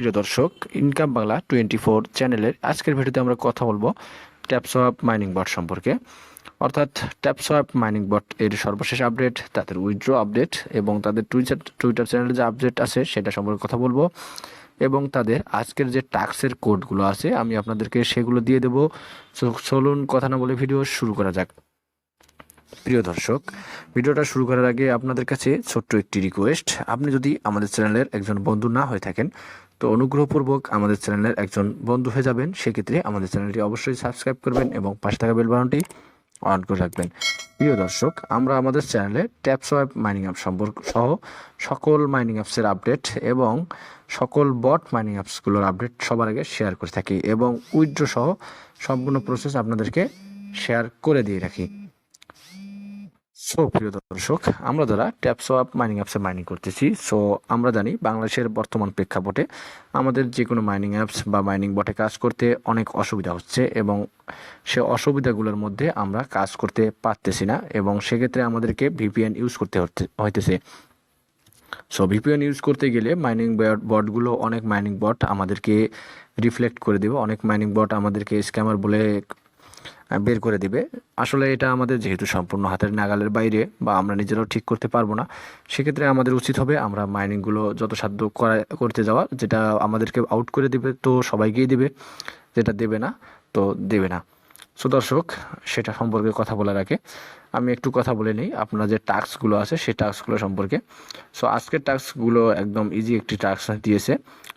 প্রিয় দর্শক, ইনকাম বাংলা 24 চ্যানেলের আজকের ভিডিওতে আমরা কথা বলবো ট্যাপসোয়াপ মাইনিং বট সম্পর্কে। অর্থাৎ ট্যাপসোয়াপ মাইনিং বট এর সর্বশেষ আপডেট, তাদের উইথড্র আপডেট এবং তাদের টুইটার চ্যানেলে যে আপডেট আছে সেটা সম্পর্কে কথা বলবো, এবং তাদের আজকের যে টাস্কের কোডগুলো আছে আমি আপনাদেরকে সেগুলো দিয়ে দেবো। চলুন কথা না বলে ভিডিও শুরু করা যাক। প্রিয় দর্শক, ভিডিওটা শুরু করার আগে আপনাদের কাছে ছোট্ট একটি রিকোয়েস্ট। আপনি যদি আমাদের চ্যানেলের একজন বন্ধু না হয়ে থাকেন তো অনুগ্রহপূর্বক আমাদের চ্যানেলের একজন বন্ধু হয়ে যাবেন। সেক্ষেত্রে আমাদের চ্যানেলটি অবশ্যই সাবস্ক্রাইব করবেন এবং পাশে থাকা বেল বাটনটি অন করে রাখবেন। প্রিয় দর্শক, আমরা আমাদের চ্যানেলে ট্যাপসোয়াপ মাইনিং অ্যাপ সম্পর্ক সহ সকল মাইনিং অ্যাপসের আপডেট এবং সকল বট মাইনিং অ্যাপসগুলোর আপডেট সবার আগে শেয়ার করে থাকি এবং উইথড্র সহ সম্পূর্ণ প্রসেস আপনাদেরকে শেয়ার করে দিয়ে রাখি। প্রিয় দর্শক, আমরা যারা ট্যাপসোয়াপ মাইনিং অ্যাপসে মাইনিং করতেছি, আমরা জানি বাংলাদেশের বর্তমান প্রেক্ষাপটে আমাদের যে কোনো মাইনিং অ্যাপস বা মাইনিং বটে কাজ করতে অনেক অসুবিধা হচ্ছে এবং সে অসুবিধাগুলোর মধ্যে আমরা কাজ করতে পারতেছি না এবং সেক্ষেত্রে আমাদেরকে ভিপিএন ইউজ করতে হইতেছে। ভিপিএন ইউজ করতে গেলে মাইনিং বটগুলো, অনেক মাইনিং বট আমাদেরকে রিফ্লেক্ট করে দেবে, অনেক মাইনিং বট আমাদেরকে স্ক্যামার বলে বের করে দিবে। আসলে এটা আমাদের যেহেতু সম্পূর্ণ হাতের নাগালের বাইরে বা আমরা নিজেরাও ঠিক করতে পারবো না, সেক্ষেত্রে আমাদের উচিত হবে আমরা মাইনিংগুলো যত সাধ্য করতে যাওয়া। যেটা আমাদেরকে আউট করে দিবে তো সবাইকেই দিবে, যেটা দেবে না তো দেবে না। দর্শক, সেটা সম্পর্কে কথা বলার আগে আমি একটু কথা বলে নিই আপনার যে টাস্কগুলো আছে সেই টাস্কগুলো সম্পর্কে। আজকের টাস্কগুলো একদম ইজি একটি টাস্ক দিয়েছে।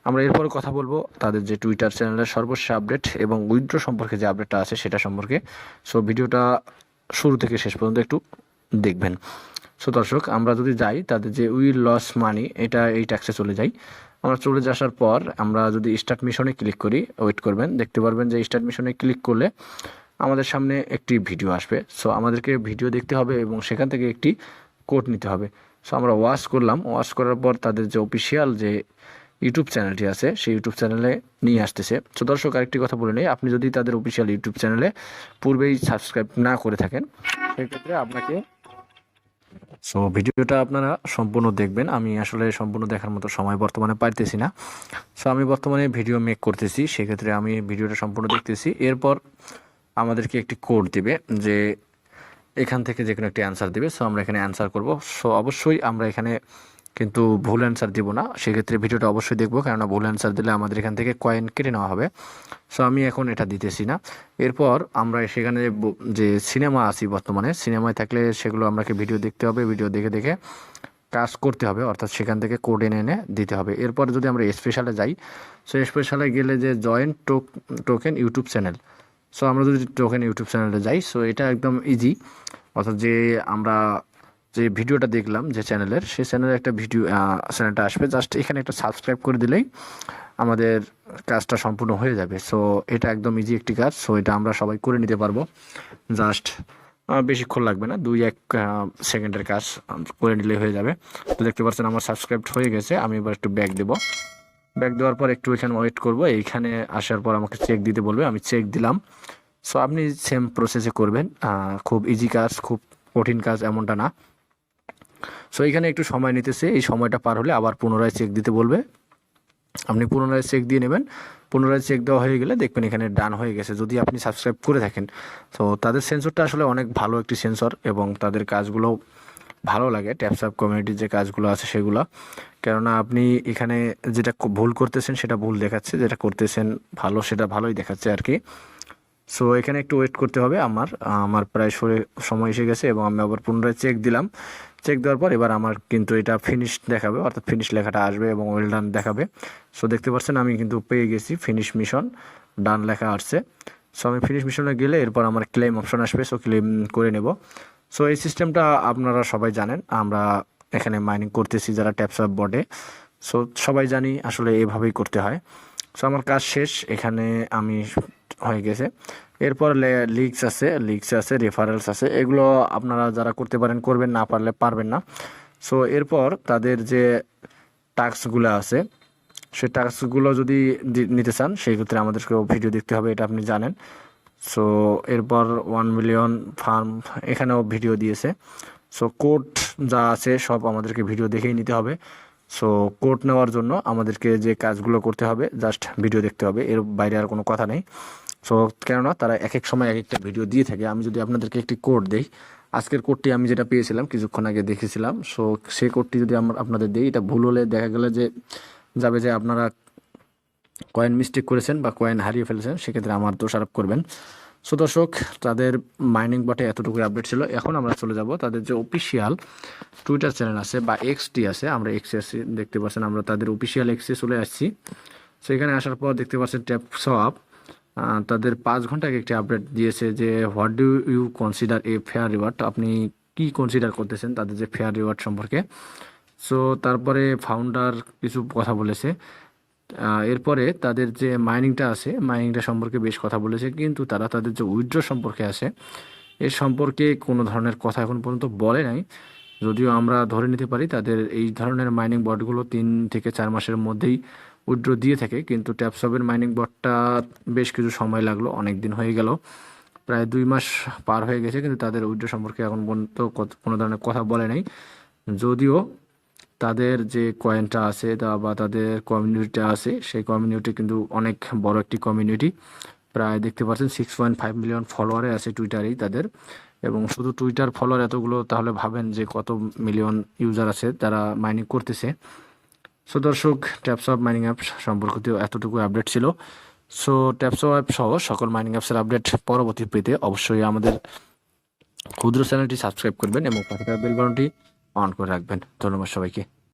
আমরা এরপরে কথা বলবো তাদের যে টুইটার চ্যানেলের সর্বশেষ আপডেট এবং উইথড্র সম্পর্কে যে আপডেটটা আছে সেটা সম্পর্কে। ভিডিওটা শুরু থেকে শেষ পর্যন্ত একটু দেখবেন। দর্শক, আমরা যদি যাই তাদের যে উইল লস মানি, এই ট্যাক্সে চলে যাই। আমরা চলে আসার পর আমরা যদি স্টার্ট মিশনে ক্লিক করি, ওয়েট করবেন, দেখতে পারবেন যে স্টার্ট মিশনে ক্লিক করলে আমাদের সামনে একটি ভিডিও আসবে। আমাদেরকে ভিডিও দেখতে হবে এবং সেখান থেকে একটি কোড নিতে হবে। আমরা ওয়াচ করলাম, ওয়াচ করার পর তাদের যে অফিসিয়াল যে ইউটিউব চ্যানেলটি আছে সেই ইউটিউব চ্যানেলে নিয়ে আসতেছে। দর্শক, আরেকটি কথা বলে নিই, আপনি যদি তাদের অফিসিয়াল ইউটিউব চ্যানেলে পূর্বেই সাবস্ক্রাইব না করে থাকেন সেক্ষেত্রে আপনাকে ভিডিওটা আপনারা সম্পূর্ণ দেখবেন। আমি আসলে সম্পূর্ণ দেখার মতো সময় বর্তমানে পাইতেছি না। আমি বর্তমানে ভিডিও মেক করতেছি, সেক্ষেত্রে আমি ভিডিওটা সম্পূর্ণ দেখতেছি। এরপর আমাদেরকে একটি কোড দিবে যে এখান থেকে যে কোনো একটি অ্যান্সার দিবে। আমরা এখানে অ্যান্সার করব। অবশ্যই আমরা এখানে কিন্তু ভুল অ্যান্সার দিব না, সেক্ষেত্রে ভিডিওটা অবশ্যই দেখবো, কেননা ভুল অ্যান্সার দিলে আমাদের এখান থেকে কয়েন কেটে নেওয়া হবে। আমি এখন এটা দিতেছি না। এরপর আমরা সেখানে যে সিনেমা আছি বর্তমানে, সিনেমায় থাকলে সেগুলো আমাকে ভিডিও দেখতে হবে, ভিডিও দেখে দেখে কাজ করতে হবে, অর্থাৎ সেখান থেকে কোড এনে এনে দিতে হবে। এরপর যদি আমরা স্পেশালে যাই, স্পেশালে গেলে যে জয়েন টোকেন ইউটিউব চ্যানেল, আমরা যদি টোকেন ইউটিউব চ্যানেলে যাই, এটা একদম ইজি। অর্থাৎ যে আমরা যে ভিডিওটা দেখলাম যে চ্যানেলের, সেই চ্যানেলের একটা ভিডিও চ্যানেলটা আসবে, জাস্ট এখানে একটা সাবস্ক্রাইব করে দিলেই আমাদের কাজটা সম্পূর্ণ হয়ে যাবে। এটা একদম ইজি একটি কাজ। এটা আমরা সবাই করে নিতে পারবো, জাস্ট বেশিক্ষণ লাগবে না, 2-1 সেকেন্ডের কাজ করে নিলে হয়ে যাবে। তো দেখতে পাচ্ছেন আমার সাবস্ক্রাইব হয়ে গেছে। আমি এবার একটু ব্যাক দেবো, ব্যাক দেওয়ার পর একটু এখানে ওয়েট করব। এইখানে আসার পর আমাকে চেক দিতে বলবে, আমি চেক দিলাম। আপনি সেম প্রসেসে করবেন, খুব ইজি কাজ, খুব কঠিন কাজ এমনটা না। এখানে একটু সময় নিতেছে, এই সময়টা পার হলে আবার পুনরায় চেক দিতে বলবে, আপনি পুনরায় চেক দিয়ে নেবেন। পুনরায় চেক দেওয়া হয়ে গেলে দেখবেন এখানে ডান হয়ে গেছে, যদি আপনি সাবস্ক্রাইব করে থাকেন। তাদের সেন্সরটা আসলে অনেক ভালো একটি সেন্সর এবং তাদের কাজগুলো ভালো লাগে। ট্যাপসঅ্যাপ কমিউনিটির যে কাজগুলো আছে সেগুলো, কেননা আপনি এখানে যেটা ভুল করতেছেন সেটা ভুল দেখাচ্ছে, যেটা করতেছেন ভালো সেটা ভালোই দেখাচ্ছে আর কি। এখানে একটু ওয়েট করতে হবে। আমার প্রায় সময় এসে গেছে এবং আমি আবার পুনরায় চেক দিলাম। চেক দেওয়ার পর এবার আমার কিন্তু এটা ফিনিশ দেখাবে, অর্থাৎ ফিনিশ লেখাটা আসবে এবং ওয়েল ডান দেখাবে। দেখতে পাচ্ছেন আমি কিন্তু পেয়ে গেছি, ফিনিশ মিশন ডান লেখা আসছে। আমি ফিনিশ মিশনে গেলে এরপর আমার ক্লেম অপশন আসবে, ক্লেম করে নেব। এই সিস্টেমটা আপনারা সবাই জানেন, আমরা এখানে মাইনিং করতেছি যারা ট্যাপসঅ্যাপ বটে, সবাই জানি আসলে এভাবেই করতে হয়। আমার কাজ শেষ, এখানে আমি হয়ে গেছে। এরপর লিঙ্কস আছে, রেফারেলস আছে, এগুলো আপনারা যারা করতে পারেন করবেন, না পারলে পারবেন না। এরপর তাদের যে টাস্কগুলো আছে সেই টাস্কগুলো যদি নিতে চান সেক্ষেত্রে আমাদেরকেও ভিডিও দেখতে হবে, এটা আপনি জানেন। এরপর 1 মিলিয়ন ফার্ম, এখানেও ভিডিও দিয়েছে। কোড যা আছে সব আমাদেরকে ভিডিও দেখেই নিতে হবে। সো কোড নেওয়ার জন্য আমাদেরকে যে কাজগুলো করতে হবে জাস্ট ভিডিও দেখতে হবে, এর বাইরে আর কোনো কথা নেই। সো কেননা তারা এক এক সময় এক একটা ভিডিও দিয়ে থাকে। আমি যদি আপনাদেরকে একটি কোড দেই, আজকের কোডটি আমি যেটা পেয়েছিলাম কিছুক্ষণ আগে দেখেছিলাম, সো সেই কোডটি যদি আমরা আপনাদের দিই, এটা ভুল হলে দেখা গেলে যে যাবে যে আপনারা কয়েন মিস্টেক করেছেন বা কয়েন হারিয়ে ফেলেছেন, সেক্ষেত্রে আমার দোষারোপ করবেন। সো দর্শক, তাদের মাইনিং বটে এতটুকু আপডেট ছিল। এখন আমরা চলে যাব তাদের যে অফিসিয়াল টুইটার চ্যানেল আছে বা এক্সটি আছে, আমরা এক্সে আসছি, দেখতে পাচ্ছেন আমরা তাদের অফিসিয়াল এক্সে চলে আসছি। সো এখানে আসার পর দেখতে পাচ্ছেন ট্যাপসপ তাদের 5 ঘন্টা আগে একটি আপডেট দিয়েছে যে what do you consider a fair reward, আপনি কি কনসিডার করতেছেন তাদের যে ফেয়ার রিওয়ার্ড সম্পর্কে। সো তারপরে ফাউন্ডার কিছু কথা বলেছে। এরপরে তাদের যে মাইনিংটা আছে, মাইনিংটা সম্পর্কে বেশ কথা বলেছে, কিন্তু তারা তাদের যে উইথড্র সম্পর্কে আছে এর সম্পর্কে কোনো ধরনের কথা এখন পর্যন্ত বলে নাই। যদিও আমরা ধরে নিতে পারি তাদের এই ধরনের মাইনিং বটগুলো 3 থেকে 4 মাসের মধ্যেই উইথড্র দিয়ে থাকে, কিন্তু ট্যাপসপের মাইনিং বটটা বেশ কিছু সময় লাগলো, অনেক দিন হয়ে গেল, প্রায় 2 মাস পার হয়ে গেছে, কিন্তু তাদের উইথড্র সম্পর্কে এখন পর্যন্ত কোনো ধরনের কথা বলে নাই। যদিও তাদের যে কয়েনটা আছে বা তাদের কমিউনিটিটা আছে, সেই কমিউনিটি কিন্তু অনেক বড় একটি কমিউনিটি। প্রায় দেখতে পাচ্ছেন 6.5 মিলিয়ন ফলোয়ারে আছে টুইটারেই তাদের, এবং শুধু টুইটার ফলোয়ার এতগুলো, তাহলে ভাবেন যে কত মিলিয়ন ইউজার আছে তারা মাইনিং করতেছে। সো দর্শক, ট্যাপসপ মাইনিং অ্যাপ সম্পর্কিত এতটুকু আপডেট ছিল। সো ট্যাপসপ অ্যাপ সহ সকল মাইনিং অ্যাপসের আপডেট পরবর্তী পেতে অবশ্যই আমাদের ক্ষুদ্র চ্যানেলটি সাবস্ক্রাইব করবেন এবং পাশে থাকা বেল বাটনটি অন করে রাখবেন। ধন্যবাদ সবাইকে।